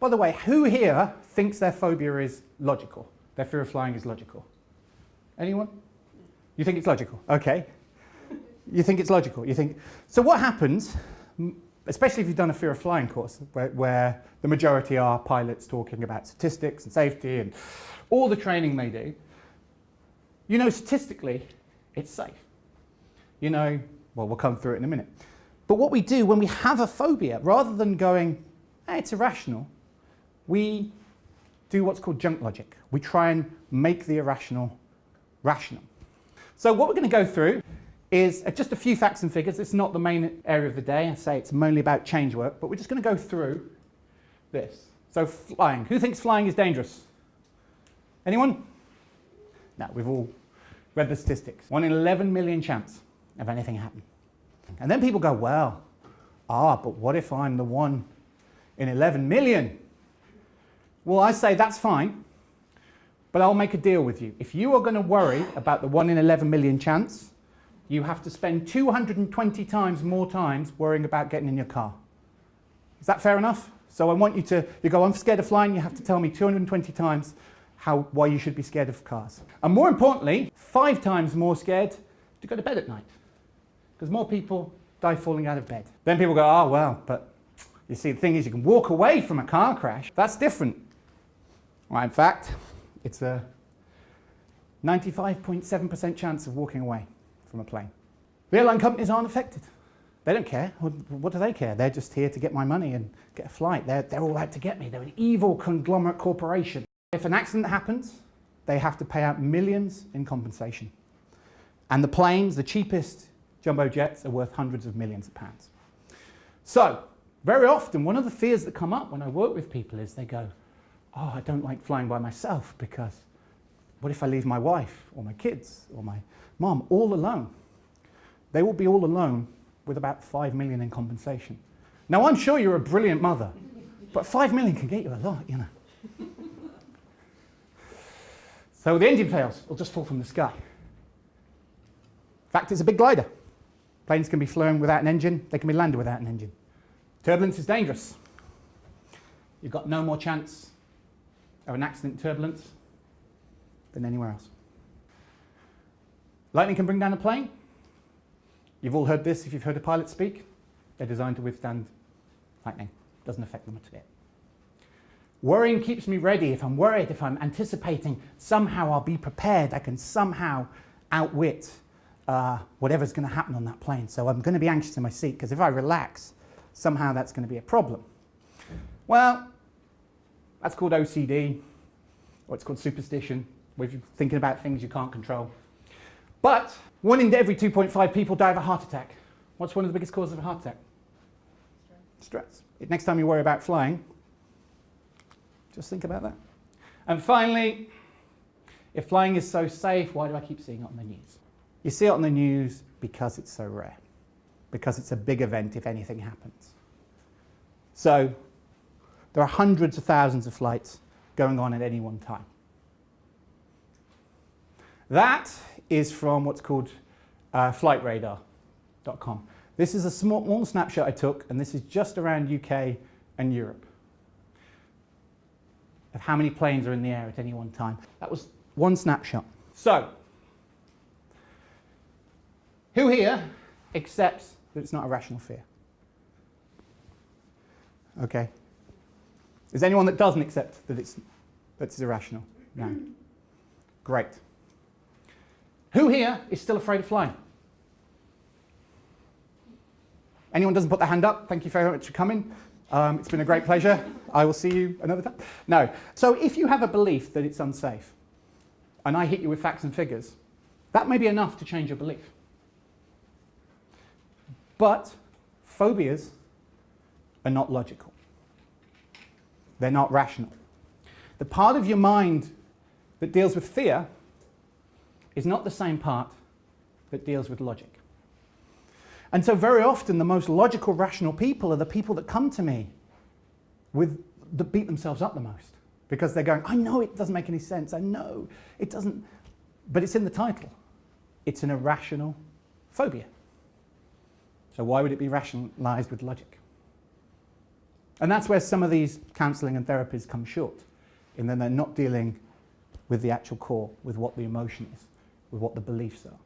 By the way, who here thinks their phobia is logical? Their fear of flying is logical? Anyone? You think it's logical? Okay. You think it's logical. You think, so what happens, especially if you've done a fear of flying course, where the majority are pilots talking about statistics and safety and all the training they do, you know statistically it's safe. You know, well, we'll come through it in a minute. But what we do when we have a phobia, rather than going, hey, it's irrational, we do what's called junk logic. We try and make the irrational rational. So what we're going to go through is just a few facts and figures. It's not the main area of the day. I say it's mainly about change work, but we're just going to go through this. So flying. Who thinks flying is dangerous? Anyone? No, we've all read the statistics. 1 in 11 million chance of anything happening. And then people go, well, but what if I'm the 1 in 11 million? Well, I say that's fine, but I'll make a deal with you. If you are going to worry about the 1 in 11 million chance, you have to spend 220 times more times worrying about getting in your car. Is that fair enough? So I want you to, you go, I'm scared of flying, you have to tell me 220 times why you should be scared of cars. And more importantly, 5 times more scared to go to bed at night. Because more people die falling out of bed. Then people go, oh, well, but you see, the thing is, you can walk away from a car crash. That's different. Well, in fact, it's a 95.7% chance of walking away from a plane. The airline companies aren't affected. They don't care. What do they care? They're just here to get my money and get a flight. They're all out to get me. They're an evil conglomerate corporation. If an accident happens, they have to pay out millions in compensation. And the planes, the cheapest jumbo jets, are worth hundreds of millions of pounds. So, very often, one of the fears that come up when I work with people is they go, oh, I don't like flying by myself because what if I leave my wife or my kids or my mom all alone? They will be all alone with about 5 million in compensation. Now, I'm sure you're a brilliant mother, but 5 million can get you a lot, you know. So the engine fails, it'll just fall from the sky. In fact, it's a big glider. Planes can be flown without an engine, they can be landed without an engine. Turbulence is dangerous. You've got no more chance of an accident in turbulence than anywhere else. Lightning can bring down a plane. You've all heard this if you've heard a pilot speak. They're designed to withstand lightning. Doesn't affect them a bit. Worrying keeps me ready. If I'm worried, if I'm anticipating, somehow I'll be prepared. I can somehow outwit whatever's going to happen on that plane. So I'm going to be anxious in my seat because if I relax, somehow that's going to be a problem. Well, that's called OCD, or it's called superstition, where you're thinking about things you can't control. But 1 in every 2.5 people die of a heart attack. What's one of the biggest causes of a heart attack? Stress. Next time you worry about flying, just think about that. And finally, if flying is so safe, why do I keep seeing it on the news? You see it on the news because it's so rare, because it's a big event if anything happens. So there are hundreds of thousands of flights going on at any one time. That is from what's called flightradar.com. This is a small snapshot I took, and this is just around UK and Europe, of how many planes are in the air at any one time. That was one snapshot. So, who here accepts that it's not a rational fear? Okay. Is there anyone that doesn't accept that it's irrational? No. Great. Who here is still afraid of flying? Anyone doesn't put their hand up? Thank you very much for coming. It's been a great pleasure. I will see you another time. No. So if you have a belief that it's unsafe, and I hit you with facts and figures, that may be enough to change your belief. But phobias are not logical. They're not rational. The part of your mind that deals with fear is not the same part that deals with logic. And so very often the most logical, rational people are the people that come to me that beat themselves up the most. Because they're going, I know it doesn't make any sense, I know it doesn't, but it's in the title. It's an irrational phobia. So why would it be rationalized with logic? And that's where some of these counselling and therapies come short, in that they're not dealing with the actual core, with what the emotion is, with what the beliefs are.